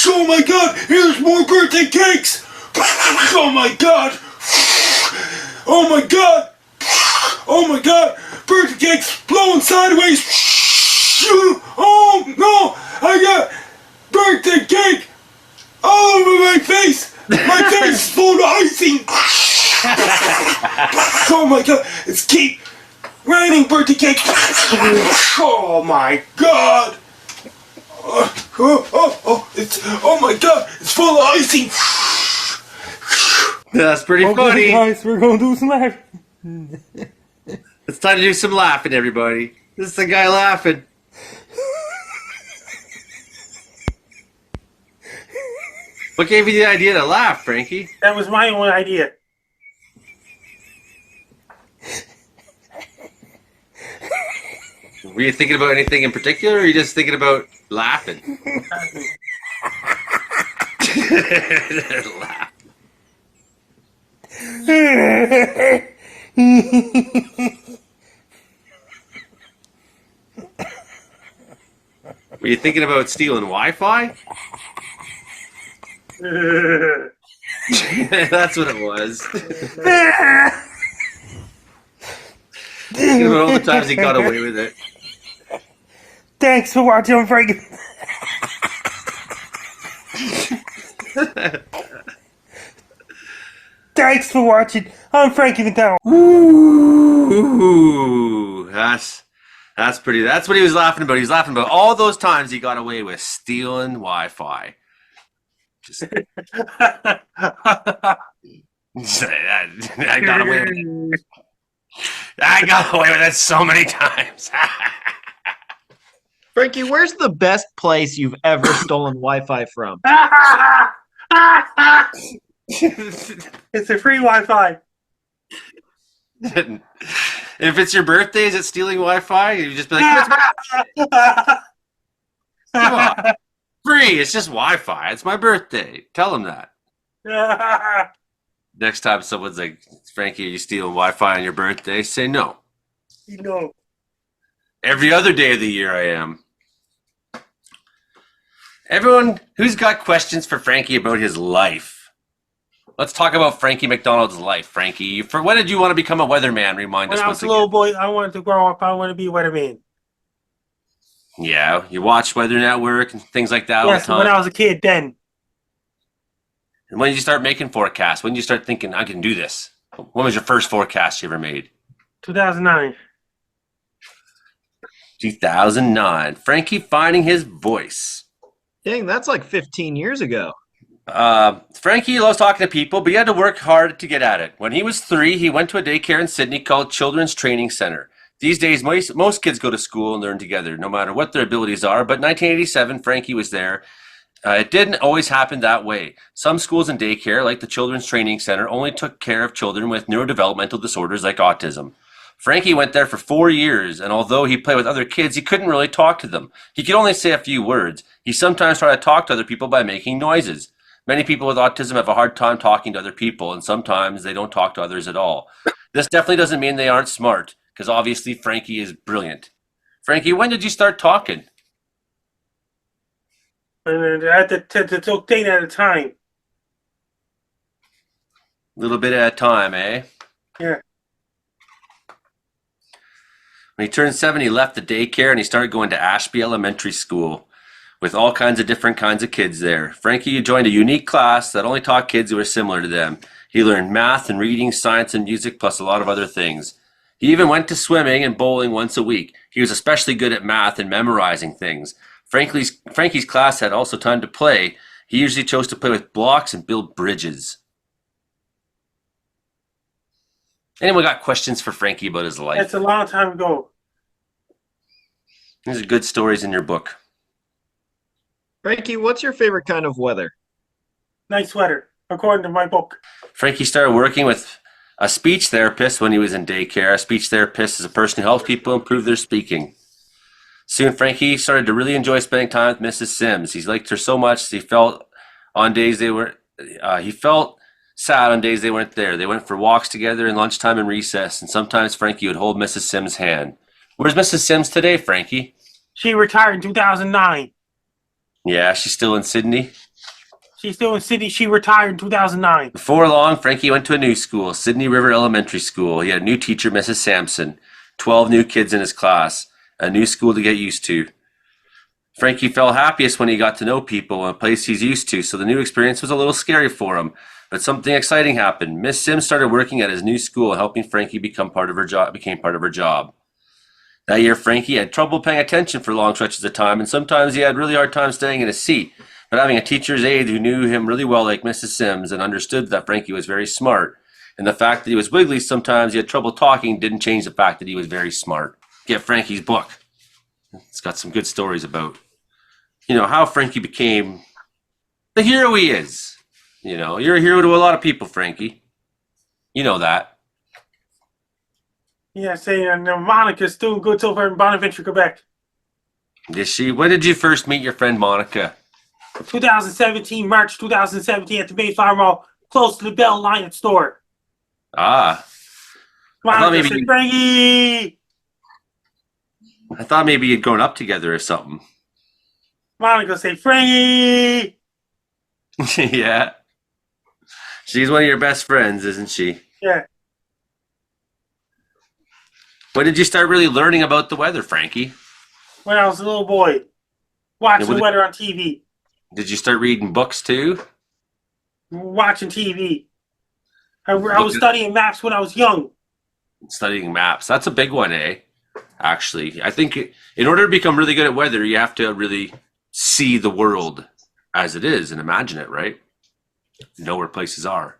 Oh my god! Here's more birthday cakes! Oh my god! Oh my god! Oh my god! Birthday cakes blowing sideways! face! My face is full of icing! Oh my god, it's keep raining birthday cake! Oh my god! Oh my god, it's full of icing! That's pretty Okay, funny. guys, we're gonna do some laughing. It's time to do some laughing, everybody. This is the guy laughing. What gave you the idea to laugh, Frankie? That was my own idea. Were you thinking about anything in particular, or are you just thinking about laughing? Laugh. Were you thinking about stealing Wi-Fi? That's what it was. Thinking about all the times he got away with it. Thanks for watching, Frankie. Thanks for watching. I'm Frankie McDonald. Ooh, that's pretty. That's what he was laughing about. He was laughing about all those times he got away with stealing Wi-Fi. Just, I got away with it. I got away with it so many times. Frankie, where's the best place you've ever stolen Wi-Fi from? It's a free Wi-Fi. If it's your birthday, is it stealing Wi-Fi? You just be like, come on, free. It's just Wi-Fi. It's my birthday. Tell him that. Next time someone's like, Frankie, are you stealing Wi-Fi on your birthday? Say no. You know. Every other day of the year I am. Everyone who's got questions for Frankie about his life. Let's talk about Frankie McDonald's life. Frankie, when did you want to become a weatherman? Remind us When I once was a little again. boy, I wanted to grow up. I want to be a weatherman. Yeah, you watch Weather Network and things like that all the Yes, time. when I was a kid then. And when did you start making forecasts? When did you start thinking, I can do this? When was your first forecast you ever made? 2009. 2009. Frankie finding his voice. Dang, that's like 15 years ago. Frankie loves talking to people, but he had to work hard to get at it. When he was 3, he went to a daycare in Sydney called Children's Training Center. These days, most kids go to school and learn together, no matter what their abilities are. But 1987, Frankie was there. It didn't always happen that way. Some schools and daycare, like the Children's Training Center, only took care of children with neurodevelopmental disorders like autism. Frankie went there for 4 years, and although he played with other kids, he couldn't really talk to them. He could only say a few words. He sometimes tried to talk to other people by making noises. Many people with autism have a hard time talking to other people, and sometimes they don't talk to others at all. This definitely doesn't mean they aren't smart, because obviously Frankie is brilliant. Frankie, when did you start talking? And I had to took thing at a time. A little bit at a time, eh? Yeah. When he turned 7, he left the daycare and he started going to Ashby Elementary School with all kinds of different kinds of kids there. Frankie joined a unique class that only taught kids who were similar to them. He learned math and reading, science and music, plus a lot of other things. He even went to swimming and bowling once a week. He was especially good at math and memorizing things. Frankie's class had also time to play. He usually chose to play with blocks and build bridges. Anyone got questions for Frankie about his life? That's a long time ago. These are good stories in your book. Frankie, what's your favorite kind of weather? Nice weather, according to my book. Frankie started working with a speech therapist when he was in daycare. A speech therapist is a person who helps people improve their speaking. Soon, Frankie started to really enjoy spending time with Mrs. Sims. He liked her so much he felt sad on days they weren't there. They went for walks together in lunchtime and recess, and sometimes Frankie would hold Mrs. Sims' hand. Where's Mrs. Sims today, Frankie? She retired in 2009. Yeah, she's still in Sydney. She's still in Sydney. She retired in 2009. Before long, Frankie went to a new school, Sydney River Elementary School. He had a new teacher, Mrs. Sampson, 12 new kids in his class, a new school to get used to. Frankie felt happiest when he got to know people in a place he's used to, so the new experience was a little scary for him. But something exciting happened. Miss Sims started working at his new school, helping Frankie became part of her job. That year, Frankie had trouble paying attention for long stretches of time, and sometimes he had really hard time staying in his seat. But having a teacher's aide who knew him really well, like Mrs. Sims, and understood that Frankie was very smart, and the fact that he was wiggly sometimes he had trouble talking didn't change the fact that he was very smart. Get Frankie's book. It's got some good stories about, how Frankie became the hero he is. You're a hero to a lot of people, Frankie. You know that. Yeah, saying Monica's doing good so far in Bonaventure, Quebec. Is she? When did you first meet your friend Monica? 2017, March 2017 at the Mayflower Mall, close to the Bell Lion store. Ah. Monica said, Frankie! I thought maybe you'd grown up together or something. Monica said, Frankie! Yeah. She's one of your best friends, isn't she? Yeah. When did you start really learning about the weather, Frankie? When I was a little boy, watching the weather on TV. Did you start reading books too? Watching TV. I was studying maps when I was young. Studying maps. That's a big one, eh? Actually, I think in order to become really good at weather, you have to really see the world as it is and imagine it, right? Know where places are.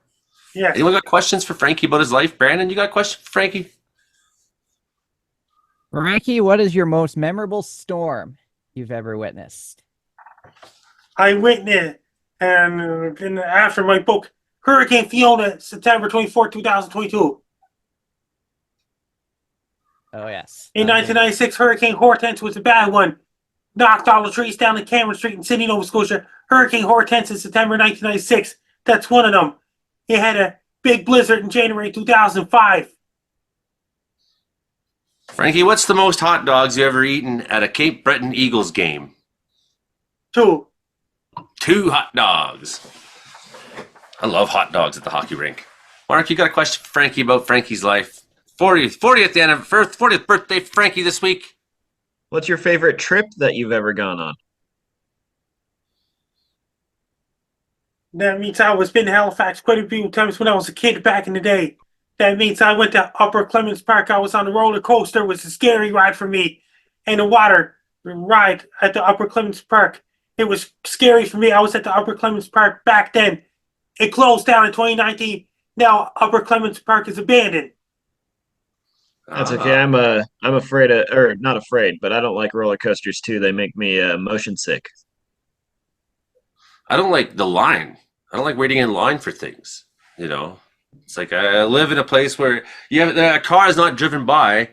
Yeah. Anyone got questions for Frankie about his life? Brandon, you got a question for Frankie? Frankie, what is your most memorable storm you've ever witnessed? I witnessed, and after my book, Hurricane Fiona, September 24, 2022. Oh, yes. In 1996, Hurricane Hortense was a bad one. Knocked all the trees down in Cameron Street in Sydney, Nova Scotia. Hurricane Hortense in September 1996. That's one of them. It had a big blizzard in January 2005. Frankie, what's the most hot dogs you ever eaten at a Cape Breton Eagles game? 2. 2 hot dogs. I love hot dogs at the hockey rink. Mark, you got a question for Frankie about Frankie's life? 40th birthday for Frankie this week. What's your favorite trip that you've ever gone on? That means I was been to Halifax quite a few times when I was a kid back in the day. That means I went to Upper Clements Park. I was on the roller coaster. It was a scary ride for me. And the water ride at the Upper Clements Park. It was scary for me. I was at the Upper Clements Park back then. It closed down in 2019. Now Upper Clements Park is abandoned. That's okay. I'm afraid of, or not afraid, but I don't like roller coasters too. They make me motion sick. I don't like the line. I don't like waiting in line for things. It's like I live in a place where a car is not driven by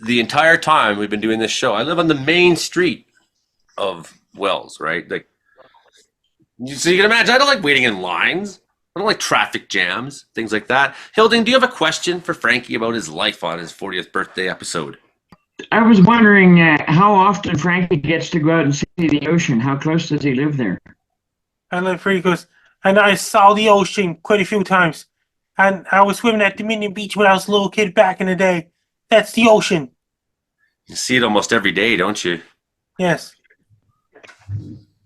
the entire time we've been doing this show. I live on the main street of Wells, right? So you can imagine, I don't like waiting in lines. I don't like traffic jams, things like that. Hilding, do you have a question for Frankie about his life on his 40th birthday episode? I was wondering how often Frankie gets to go out and see the ocean. How close does he live there? I live pretty close. And I saw the ocean quite a few times. And I was swimming at Dominion Beach when I was a little kid back in the day. That's the ocean. You see it almost every day, don't you? Yes.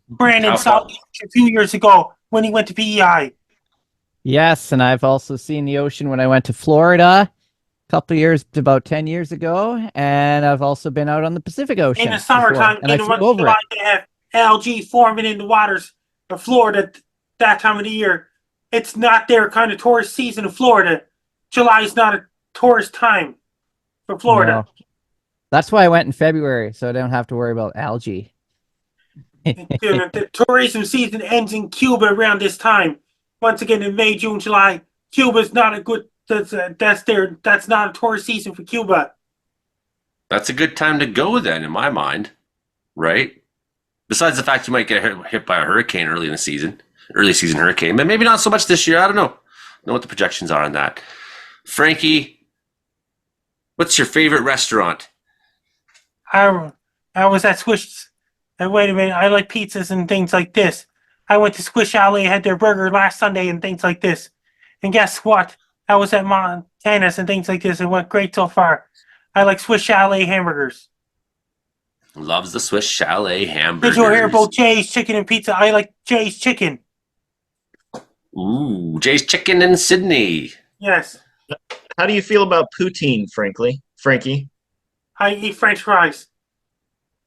Brandon saw the ocean a few years ago when he went to PEI. Yes, and I've also seen the ocean when I went to Florida about 10 years ago, and I've also been out on the Pacific Ocean. In the summertime, and I in the flew month of over July, it. they have algae forming in the waters of Florida that time of the year. It's not their kind of tourist season in Florida. July is not a tourist time for Florida. No. That's why I went in February, so I don't have to worry about algae. The tourism season ends in Cuba around this time. Once again, in May, June, July, Cuba's not a good. That's not a tourist season for Cuba. That's a good time to go then, in my mind, right? Besides the fact you might get hit by a hurricane early season hurricane, but maybe not so much this year. I don't know. Know what the projections are on that. Frankie, what's your favorite restaurant? I was at Squish. Wait a minute, I like pizzas and things like this. I went to Squish Alley, had their burger last Sunday and things like this. And guess what? I was at Montana's and things like this. It went great so far. I like Swiss Chalet hamburgers. Loves the Swiss Chalet Did hamburgers. you hear about Jay's Chicken and Pizza? I like Jay's Chicken. Ooh, Jay's Chicken in Sydney. Yes. How do you feel about poutine, Frankie? I eat French fries.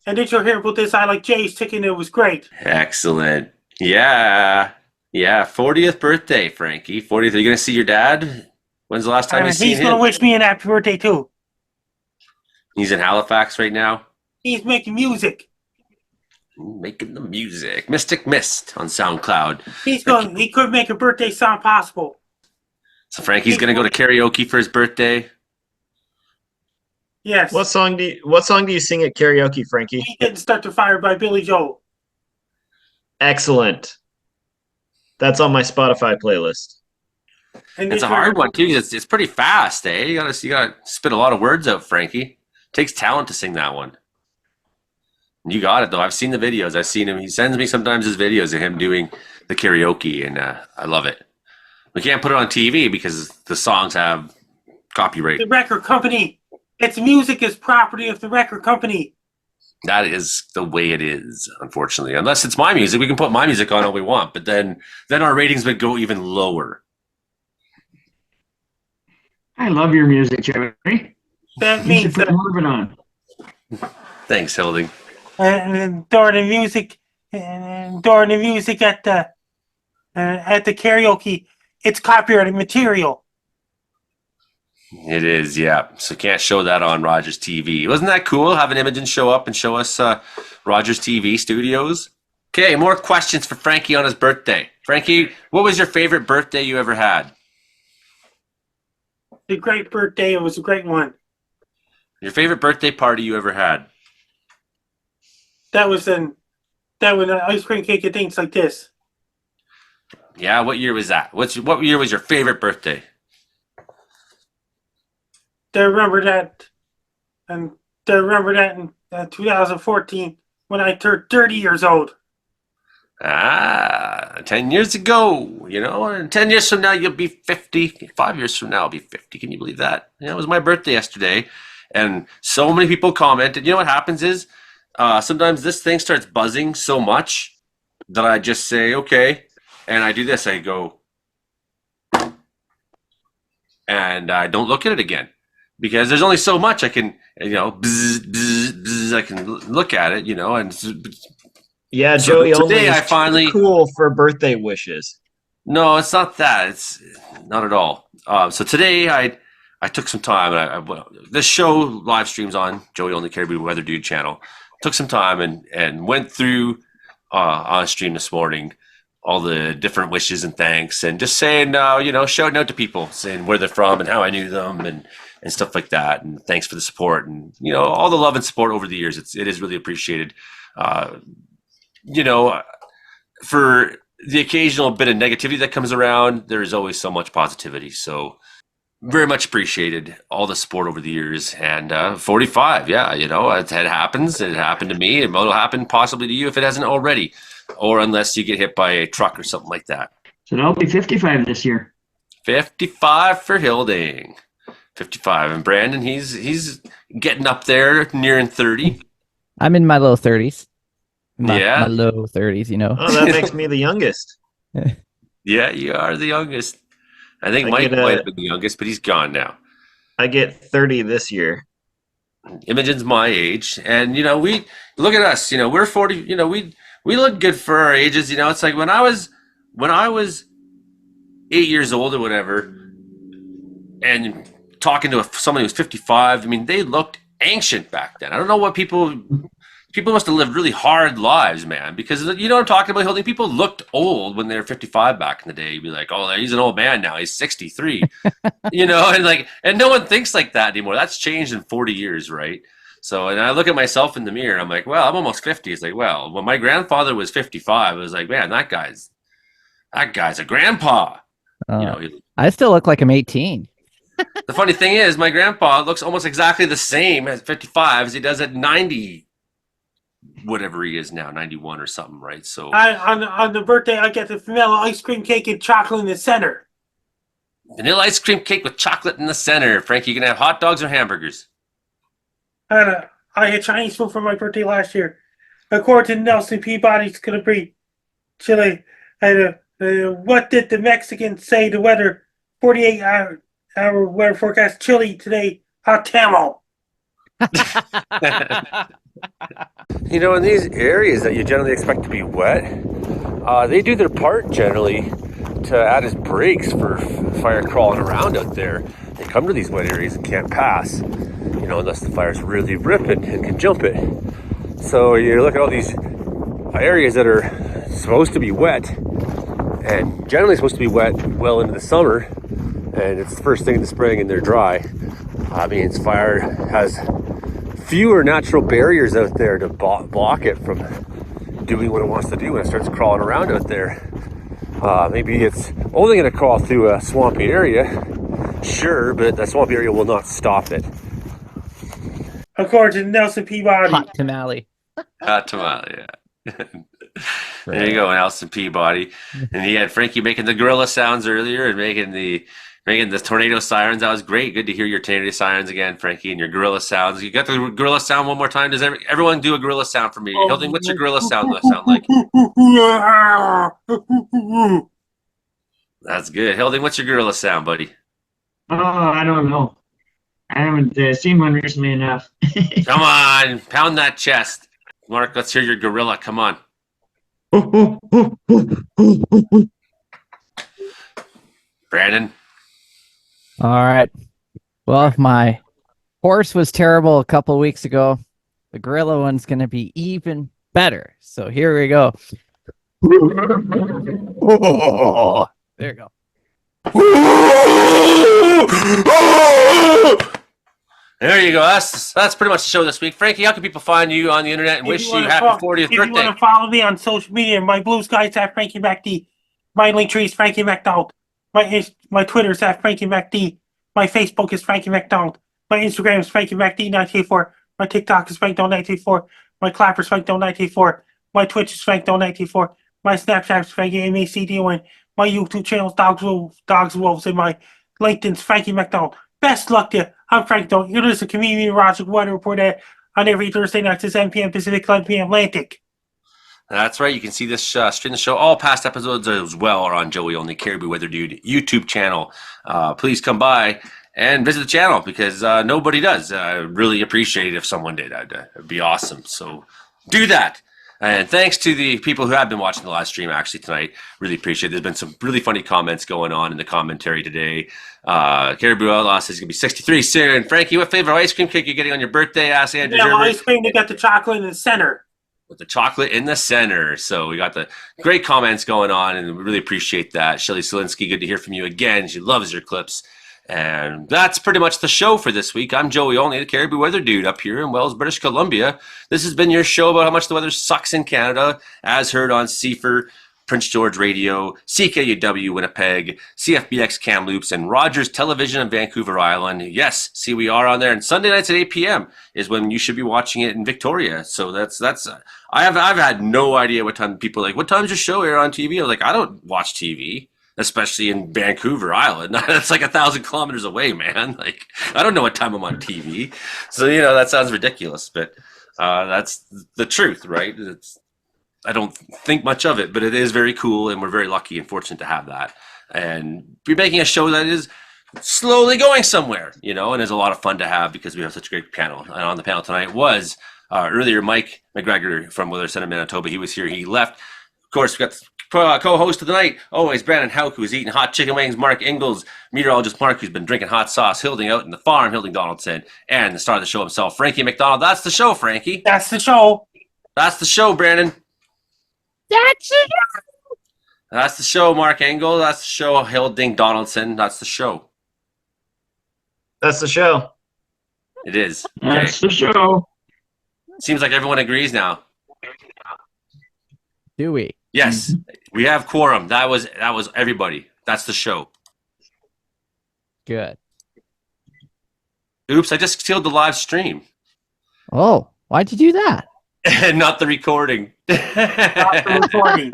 And did you hear about this? I like Jay's Chicken. It was great. Excellent. Yeah. Yeah, 40th birthday, Frankie. 40th. Are you going to see your dad? When's the last time you've seen He's him? going to wish me an happy birthday, too. He's in Halifax right now. He's making music. Making the music. Mystic Mist on SoundCloud. He could make a birthday song possible. So Frankie's going to go to karaoke for his birthday. Yes. What song do you sing at karaoke, Frankie? He didn't start the fire by Billy Joel. Excellent. That's on my Spotify playlist. And It's a hard one too. It's pretty fast, eh? You gotta spit a lot of words out, Frankie. Takes talent to sing that one. You got it though. I've seen the videos. I've seen him. He sends me sometimes his videos of him doing the karaoke, and I love it. We can't put it on TV because the songs have copyright. The record company. Its music is property of the record company. That is the way it is, unfortunately. Unless it's my music, we can put my music on all we want, but then our ratings would go even lower. I love your music, Joey. That You means should put more of it on. Thanks, Hilding. and during the music at the karaoke, it's copyrighted material. It is, yeah. So can't show that on Rogers TV. Wasn't that cool having Imogen show up and show us Rogers TV studios? Okay, more questions for Frankie on his birthday. Frankie, what was your favorite birthday you ever had? A great birthday. It was a great one. Your favorite birthday party you ever had? That was an ice cream cake and things like this. Yeah, what year was that? What year was your favorite birthday? I remember that in 2014 when I turned 30 years old. 10 years ago, and 10 years from now, you'll be 50. 5 years from now, I'll be 50. Can you believe that? It was my birthday yesterday, and so many people commented. You know what happens is sometimes this thing starts buzzing so much that I just say, okay, and I do this. I go, and I don't look at it again. Because there's only so much I can, bzz, bzz, bzz, I can look at it, and yeah, so Joey. today I finally cool for birthday wishes. No, it's not that. It's not at all. So today I took some time, and this show live streams on Joey Only Caribou Weather Dude channel. Took some time and went through on stream this morning all the different wishes and thanks, and just saying, shouting out to people, saying where they're from and how I knew them and stuff like that, and thanks for the support and all the love and support over the years. It is really appreciated. For the occasional bit of negativity that comes around, there is always so much positivity. So very much appreciated all the support over the years. And 45, yeah, it happens. It happened to me. It will happen possibly to you if it hasn't already, or unless you get hit by a truck or something like that. So I'll be 55 this year. 55 for Hilding. 55. And Brandon, he's getting up there, nearing 30. I'm in my low 30s. Yeah. My low 30s, Oh, that makes me the youngest. Yeah, you are the youngest. I think Mike might have been the youngest, but he's gone now. I get 30 this year. Imogen's my age, and we look at us. We're 40. We look good for our ages. It's like when I was 8 years old or whatever, and talking to someone who was 55. I mean, they looked ancient back then. I don't know what people must have lived really hard lives, man, because what I'm talking about, Holding. People looked old when they were 55 back in the day. You'd be like, oh, he's an old man now. He's 63, and no one thinks like that anymore. That's changed in 40 years, right? So, and I look at myself in the mirror, I'm like, well, I'm almost 50. It's like, well, when my grandfather was 55, it was like, man, that guy's a grandpa. I still look like I'm 18. The funny thing is, my grandpa looks almost exactly the same at 55 as he does at 90, whatever he is now, 91 or something, right? So on the birthday, I get the vanilla ice cream cake and chocolate in the center. Vanilla ice cream cake with chocolate in the center. Frankie, you can have hot dogs or hamburgers? On I had Chinese food for my birthday last year. According to Nelson Peabody, it's going to be chilly. And what did the Mexicans say? The weather, 48-hour weather forecast, chilly today. Hot tamale. You know, in these areas that you generally expect to be wet, they do their part generally to add as breaks for fire crawling around out there. They come to these wet areas and can't pass, you know, unless the fire's really ripping and can jump it. So you look at all these areas that are supposed to be wet and generally supposed to be wet well into the summer, and it's the first thing in the spring and they're dry. Means fire has fewer natural barriers out there to block it from doing what it wants to do when it starts crawling around out there. Maybe it's only going to crawl through a swampy area, sure, but that swampy area will not stop it. According to Nelson Peabody. Hot tamale. Hot tamale, yeah. There you go, Nelson Peabody. And he had Frankie making the gorilla sounds earlier and making the tornado sirens. That was great. Good to hear your tornado sirens again, Frankie, and your gorilla sounds. You got the gorilla sound one more time. Does everyone do a gorilla sound for me? Hilding, what's your gorilla sound like? That's good. Hilding, what's your gorilla sound, buddy? Oh, I don't know. I haven't seen one recently enough. Come on, pound that chest. Mark, let's hear your gorilla. Come on. Brandon? All right. Well, if my horse was terrible a couple weeks ago, the gorilla one's going to be even better. So here we go. There you go. There you go. That's pretty much the show this week. Frankie, how can people find you on the internet and wish you happy 40th birthday? If you want to follow me on social media, my blue sky's at Frankie MacD. My link tree is Frankie MacDonald. My Twitter is at Frankie MacD. My Facebook is Frankie MacDonald. My Instagram is Frankie MacD984. My TikTok is FrankDonald984. My Clapper is FrankDonald984. My Twitch is FrankDonald984. My Snapchat is Frankie MacDon. My YouTube channel is Dogs Wolves, and my LinkedIn's Frankie MacDonald. Best luck to you. I'm Frank Donald. You're listening to Community Meteorological Weather Report on every Thursday night at 7 p.m. Pacific, 11 p.m. Atlantic. That's right. You can see this stream the show. All past episodes as well are on Joey Only Caribou Weather Dude YouTube channel. Please come by and visit the channel because nobody does. Really appreciate it if someone did. That'd be awesome. So do that. And thanks to the people who have been watching the live stream actually tonight. Really appreciate it. There's been some really funny comments going on in the commentary today. Caribou Outlaw says he's going to be 63 soon. Frankie, what flavor of ice cream cake are you getting on your birthday? Ask Andrew. Yeah, ice cream, they got the chocolate in the center. With the chocolate in the center. So we got the great comments going on, and we really appreciate that. Shelly Selinsky, good to hear from you again. She loves your clips. And that's pretty much the show for this week. I'm Joey Only, the Caribou Weather Dude up here in Wells, British Columbia. This has been your show about how much the weather sucks in Canada, as heard on CFR, Prince George Radio, CKUW Winnipeg, CFBX Kamloops, and Rogers Television in Vancouver Island. Yes, see, we are on there. And Sunday nights at 8 p.m. is when you should be watching it in Victoria. So that's I've had no idea what time people are like, what time's your show air on TV? I was like, I don't watch TV. Especially in Vancouver Island. That's like 1,000 kilometers away, man. Like, I don't know what time I'm on TV. So, you know, that sounds ridiculous, but that's the truth, right? I don't think much of it, but it is very cool, and we're very lucky and fortunate to have that. And be making a show that is slowly going somewhere, you know, and is a lot of fun to have because we have such a great panel. And on the panel tonight was earlier Mike McGregor from Weather Center, Manitoba. He was here. He left. Of course, we got the co-host of the night, always Brandon Hauk, who's eating hot chicken wings, Mark Ingalls, meteorologist Mark, who's been drinking hot sauce, Hilding out in the farm, Hilding Donaldson, and the star of the show himself, Frankie MacDonald. That's the show, Frankie. That's the show. That's the show, Brandon. That's the show. That's the show, Mark Engel. That's the show, Hilding Donaldson. That's the show. That's the show. It is. That's the show. Seems like everyone agrees now. Do we? Yes, we have quorum. That was everybody. That's the show. Good. Oops, I just killed the live stream. Oh, why'd you do that? Not the recording. Not the recording.